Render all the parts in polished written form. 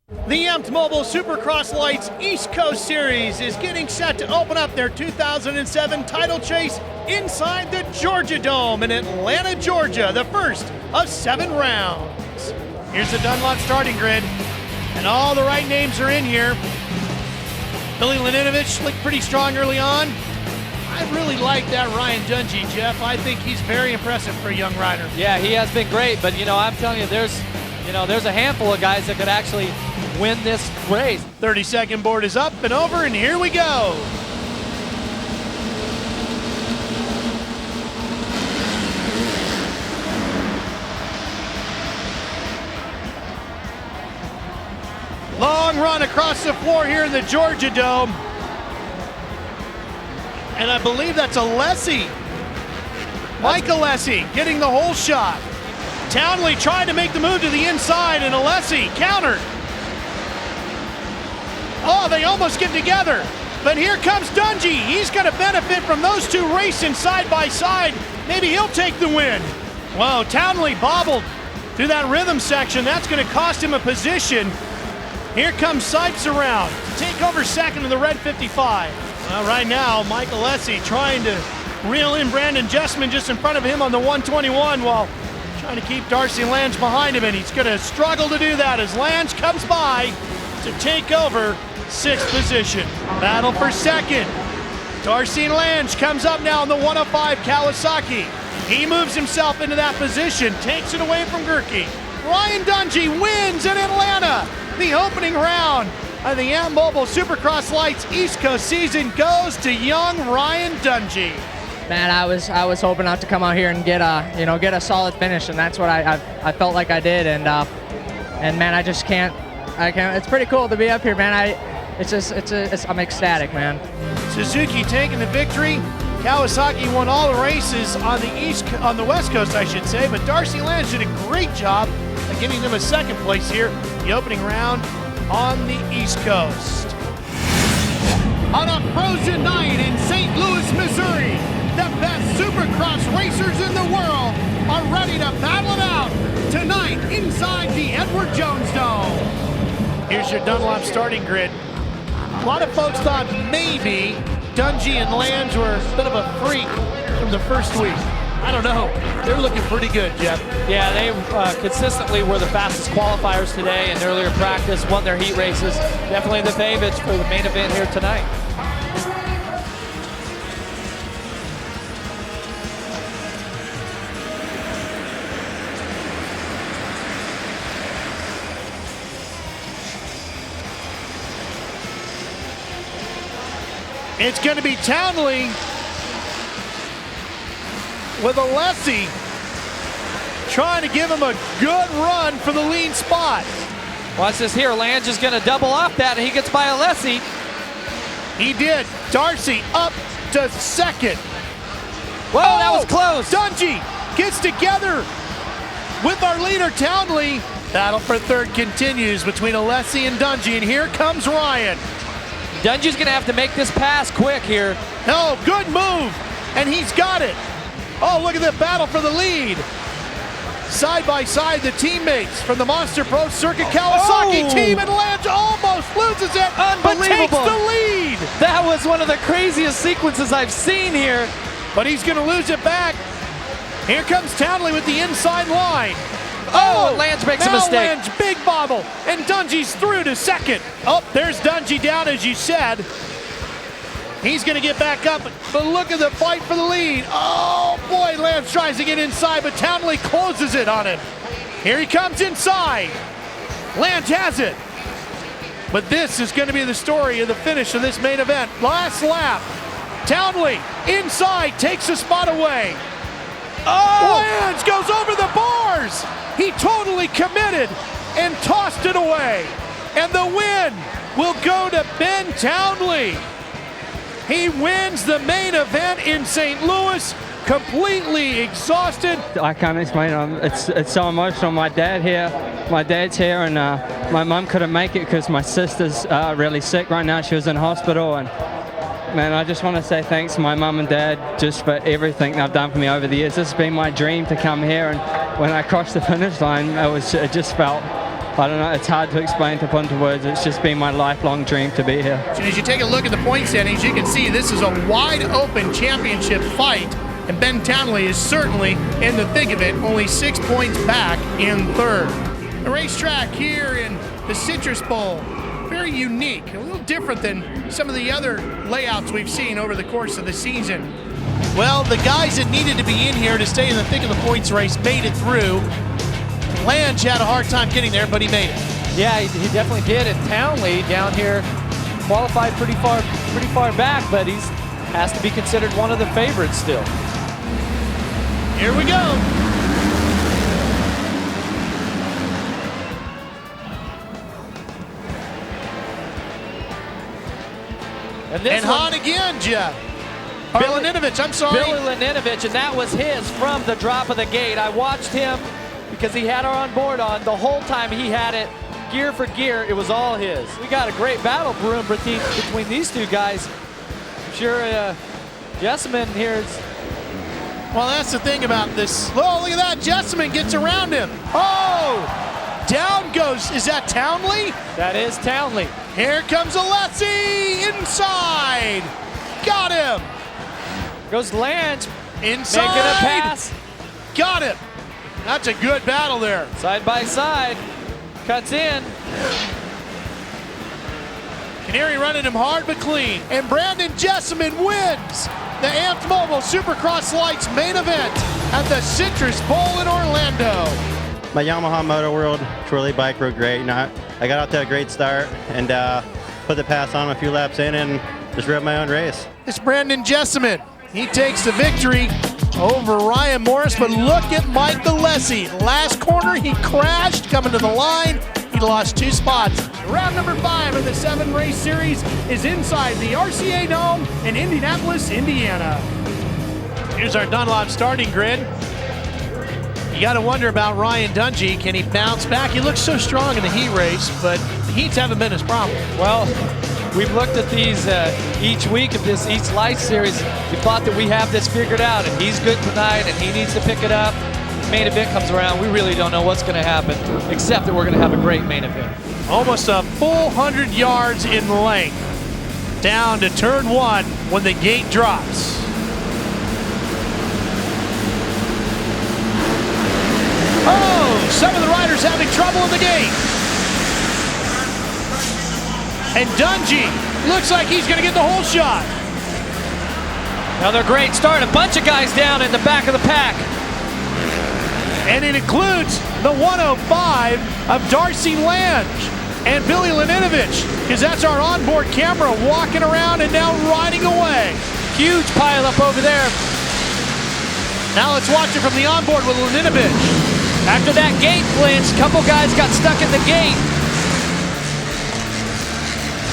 The Amped Mobile Supercross Lights East Coast Series is getting set to open up their 2007 title chase inside the Georgia Dome in Atlanta, Georgia, the first of 7 rounds. Here's the Dunlop starting grid, and all the right names are in here. Billy Laninovich looked pretty strong early on. I really like that Ryan Dungey, Jeff. I think he's very impressive for a young rider. Yeah, he has been great, but I'm telling you, there's a handful of guys that could actually win this race. 30-second board is up and over, and here we go. Long run across the floor here in the Georgia Dome. And I believe that's ALESSI. Mike ALESSI getting the whole shot. Townley tried to make the move to the inside, and ALESSI countered. Oh, they almost get together. But here comes Dungey. He's going to benefit from those two racing side by side. Maybe he'll take the win. Whoa, Townley bobbled through that rhythm section. That's going to cost him a position. Here comes Sipes around to take over second in the red 55. Well, right now, Mike ALESSI trying to reel in Brandon Jesseman just in front of him on the 121 while trying to keep Darcy Lange behind him, and he's going to struggle to do that as Lange comes by to take over 6th position. Battle for second. Darcy Lange comes up now in the 105 Kawasaki. He moves himself into that position, takes it away from GOERKE. Ryan Dungey wins in Atlanta. The opening round of the Amped Mobile Supercross Lights East Coast season goes to young Ryan Dungey. Man, I was hoping not to come out here and get a solid finish, and that's what I felt like I did. And man, I can't. It's pretty cool to be up here, man. I'm ecstatic, man. Suzuki taking the victory. Kawasaki won all the races on the West Coast, I should say, but Darcy Lange did a great job of getting them a second place here, the opening round on the East Coast. On a frozen night in St. Louis, Missouri, the best Supercross racers in the world are ready to battle it out tonight inside the Edward Jones Dome. Here's your Dunlop starting grid. A lot of folks thought maybe Dungey and Lange were a bit of a freak from the first week. I don't know. They're looking pretty good, Jeff. Yeah, they consistently were the fastest qualifiers today in earlier practice, won their heat races. Definitely the favorites for the main event here tonight. It's going to be Townley with ALESSI trying to give him a good run for the lead spot. Watch this here. Lange is going to double off that, and he gets by ALESSI. He did. Darcy up to second. Whoa, that was close. Dungey gets together with our leader, Townley. Battle for third continues between ALESSI and Dungey, and here comes Ryan. Dungey's going to have to make this pass quick here. Oh, good move, and he's got it. Oh, look at the battle for the lead. Side by side, the teammates from the Monster Pro Circuit Kawasaki team, and Lange almost loses it, but takes the lead. That was one of the craziest sequences I've seen here. But he's going to lose it back. Here comes Townley with the inside line. Oh, Lange makes a mistake. Lange, big bobble, and Dungey's through to second. Oh, there's Dungey down, as you said. He's going to get back up, but look at the fight for the lead. Oh, boy, Lange tries to get inside, but Townley closes it on him. Here he comes inside. Lange has it. But this is going to be the story of the finish of this main event. Last lap. Townley inside, takes the spot away. Oh! Lange goes over the bars. He totally committed and tossed it away. And the win will go to Ben Townley. He wins the main event in St. Louis, completely exhausted. I can't explain it. It's so emotional. My dad's here, and my mum couldn't make it because my sister's really sick right now. She was in hospital, and man, I just want to say thanks to my mum and dad just for everything they've done for me over the years. This has been my dream to come here, and when I crossed the finish line, it just felt I don't know, it's hard to explain to put into words. It's just been my lifelong dream to be here. And as you take a look at the point standings, you can see this is a wide open championship fight, and Ben Townley is certainly in the thick of it, only 6 points back in third. The racetrack here in the Citrus Bowl, very unique, a little different than some of the other layouts we've seen over the course of the season. Well, the guys that needed to be in here to stay in the thick of the points race made it through. Lange had a hard time getting there, but he made it. Yeah, he definitely did. And Townley down here qualified pretty far back, but he has to be considered one of the favorites still. Here we go. And HAHN again, Jeff. Billy Laninovich, I'm sorry. Billy Laninovich, and that was his from the drop of the gate. I watched him because he had our on board on. The whole time he had it, gear for gear, it was all his. We got a great battle room between these two guys. I'm sure Jesseman here is... Well, that's the thing about this. Oh, look at that. Jesseman gets around him. Oh, down goes, is that Townley? That is Townley. Here comes ALESSI inside. Got him. Goes Lange. Inside. Making a pass. Got him. That's a good battle there. Side by side. Cuts in. KINIRY running him hard but clean. And Brandon Jesseman wins the Amped Mobile Supercross Lights main event at the Citrus Bowl in Orlando. My Yamaha Moto World Twirly bike rode great. I got out to a great start and put the pass on a few laps in and just rode my own race. It's Brandon Jesseman. He takes the victory over Ryan Morris, but look at Mike ALESSI. Last corner, he crashed coming to the line. He lost 2 spots. Round number 5 of the 7-race series is inside the RCA Dome in Indianapolis, Indiana. Here's our Dunlop starting grid. You got to wonder about Ryan Dungey. Can he bounce back? He looks so strong in the heat race, but the heats haven't been his problem. Well, we've looked at these each week of this East Light Series. We thought that we have this figured out, and he's good tonight, and he needs to pick it up. Main event comes around, we really don't know what's going to happen, except that we're going to have a great main event. Almost a full 100 yards in length down to turn 1 when the gate drops. Oh, some of the riders having trouble in the gate. And Dungey looks like he's going to get the whole shot. Another great start, a bunch of guys down in the back of the pack. And it includes the 105 of Darcy Lange and Billy Laninovich, because that's our onboard camera walking around and now riding away. Huge pileup over there. Now let's watch it from the onboard with Laninovich. After that gate flinch, a couple guys got stuck in the gate.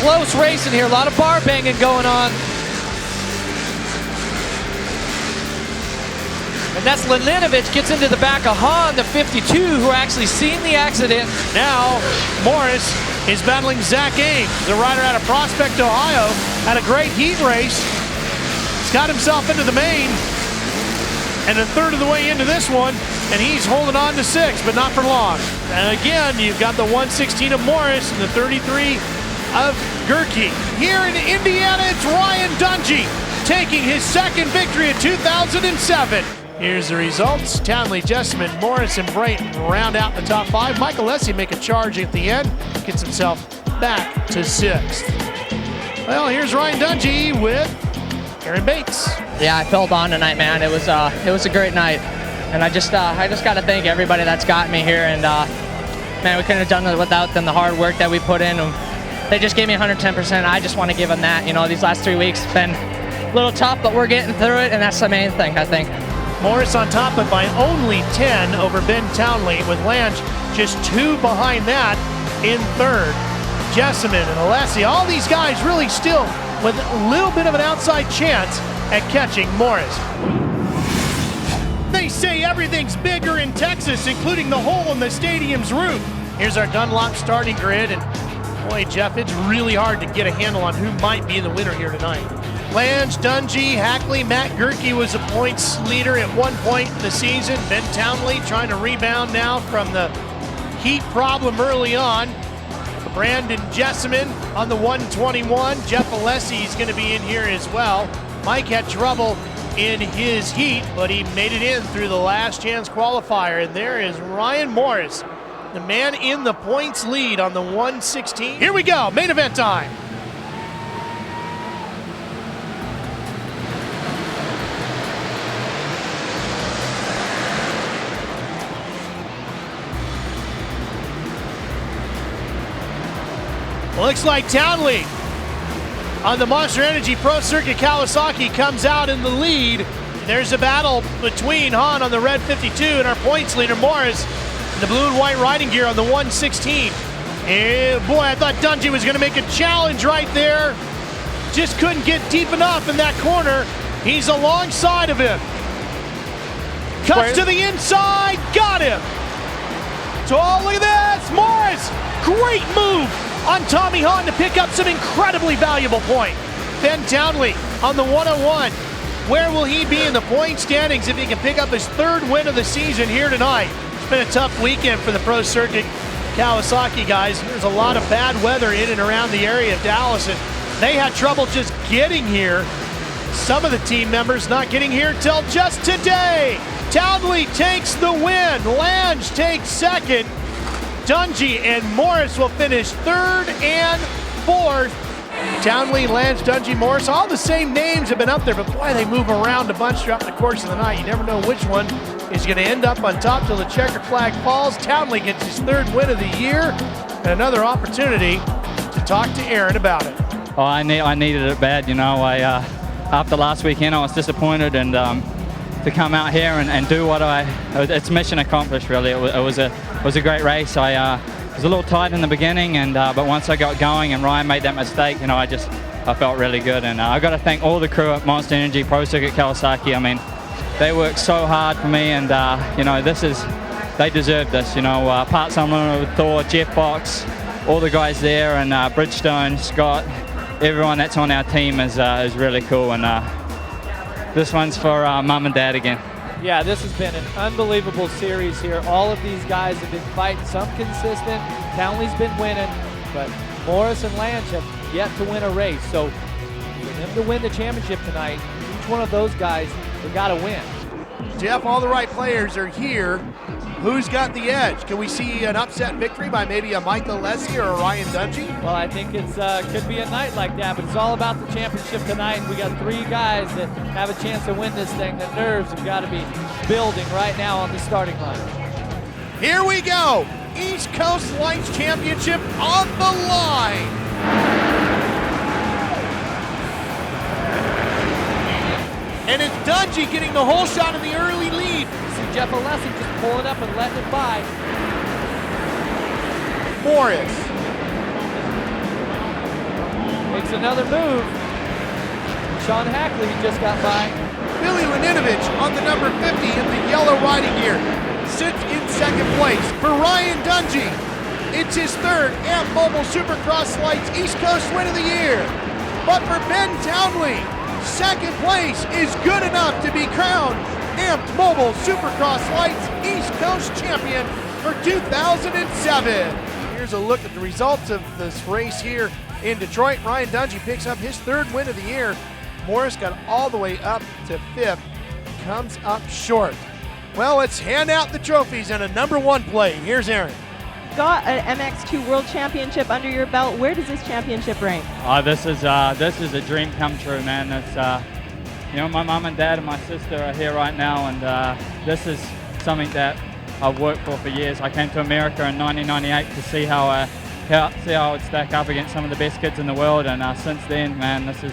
Close racing here, a lot of bar banging going on. And that's Laninovich gets into the back of HAHN, the 52, who actually seen the accident. Now Morris is battling Zach Ames, the rider out of Prospect, Ohio. Had a great heat race. He's got himself into the main. And a third of the way into this one, and he's holding on to 6, but not for long. And again, you've got the 116 of Morris and the 33 of GOERKE. Here in Indiana, it's Ryan Dungey taking his second victory in 2007. Here's the results. Townley, Jesseman, Morris, and Brayton round out the top 5. Mike ALESSI make a charge at the end, gets himself back to 6th. Well, here's Ryan Dungey with Aaron Bates. Yeah, I felt on tonight, man. It was a great night, and I just got to thank everybody that's got me here. And man, we couldn't have done it without them. The hard work that we put in, they just gave me 110%. I just want to give them that. You know, these last 3 weeks have been a little tough, but we're getting through it, and that's the main thing, I think. Morris on top, but by only 10 over Ben Townley, with Lange just 2 behind that in third. Jesseman and ALESSI, all these guys really still with a little bit of an outside chance at catching Morris. They say everything's bigger in Texas, including the hole in the stadium's roof. Here's our Dunlop starting grid, and boy, Jeff, it's really hard to get a handle on who might be the winner here tonight. Lange, Dungey, Hackley, Matt GOERKE was the points leader at one point in the season. Ben Townley trying to rebound now from the heat problem early on. Brandon Jesseman on the 121. Jeff ALESSI is going to be in here as well. Mike had trouble in his heat, but he made it in through the last chance qualifier. And there is Ryan Morris, the man in the points lead on the 116. Here we go, main event time. Looks like Townley on the Monster Energy Pro Circuit Kawasaki comes out in the lead. There's a battle between HAHN on the red 52 and our points leader Morris in the blue and white riding gear on the 116. And boy, I thought Dungey was going to make a challenge right there. Just couldn't get deep enough in that corner. He's alongside of him. Cuts to the inside, got him. So look at this, Morris, great move on Tommy Hahn to pick up some incredibly valuable point. Ben Townley on the 101. Where will he be in the point standings if he can pick up his third win of the season here tonight? It's been a tough weekend for the Pro Circuit Kawasaki guys. There's a lot of bad weather in and around the area of Dallas, and they had trouble just getting here. Some of the team members not getting here till just today. Townley takes the win. Lange takes second. Dungey and Morris will finish third and fourth. Townley, Lange, Dungey, Morris, all the same names have been up there, but boy, they move around a bunch throughout the course of the night. You never know which one is going to end up on top till the checkered flag falls. Townley gets his third win of the year, and another opportunity to talk to Aaron about it. Oh, I needed it bad, you know. After last weekend, I was disappointed, and to come out here and do what it's mission accomplished, really. It was a great race. I was a little tight in the beginning, and but once I got going and Ryan made that mistake, you know, I felt really good. And I got to thank all the crew at Monster Energy Pro Circuit Kawasaki. I mean, they worked so hard for me, and you know, they deserve this. You know, Parts Unlimited, Thor, Jeff Box, all the guys there, and Bridgestone, Scott, everyone that's on our team is really cool. And this one's for Mum and Dad again. Yeah, this has been an unbelievable series here. All of these guys have been fighting, some consistent. Townley's been winning, but Morris and Lange have yet to win a race. So for them to win the championship tonight, each one of those guys, they got to win. Jeff, all the right players are here. Who's got the edge? Can we see an upset victory by maybe a Michael ALESSI or a Ryan Dungey? Well, I think it's could be a night like that, but it's all about the championship tonight. We got three guys that have a chance to win this thing. The nerves have got to be building right now on the starting line. Here we go. East Coast Lights Championship on the line. And it's Dungey getting the whole shot of the early lead. See Jeff ALESSI just pulling up and letting it by. Morris makes another move. Sean Hackley just got by. Billy Laninovich on the number 50 in the yellow riding gear sits in second place. For Ryan Dungey, it's his third AMP Mobile Supercross Lights East Coast win of the year. But for Ben Townley, second place is good enough to be crowned AMP Mobile Supercross Lights East Coast champion for 2007. Here's a look at the results of this race here in Detroit. Ryan Dungey picks up his third win of the year. Morris got all the way up to fifth, comes up short. Well, let's hand out the trophies and a number one play. Here's Aaron. Got an MX2 World Championship under your belt. Where does this championship rank? This is a dream come true, man. It's you know, my mum and dad and my sister are here right now, and this is something that I've worked for years. I came to America in 1998 to see how I would stack up against some of the best kids in the world, and since then, man, this is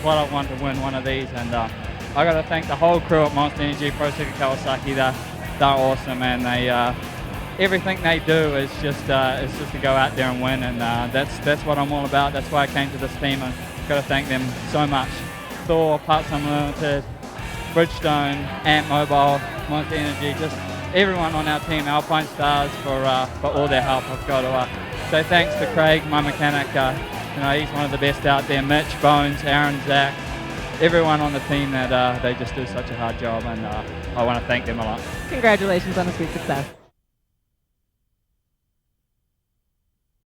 what I want to win one of these. And I got to thank the whole crew at Monster Energy Pro Circuit Kawasaki. They're awesome, man. They everything they do is just to go out there and win, and that's what I'm all about. That's why I came to this team, and got to thank them so much. Thor, Parts Unlimited, Bridgestone, AMP Mobile, Monster Energy, just everyone on our team, Alpine Stars, for all their help. I've got to say thanks to Craig, my mechanic. You know, he's one of the best out there. Mitch, Bones, Aaron, Zach, everyone on the team that they just do such a hard job, and I want to thank them a lot. Congratulations on a sweet success.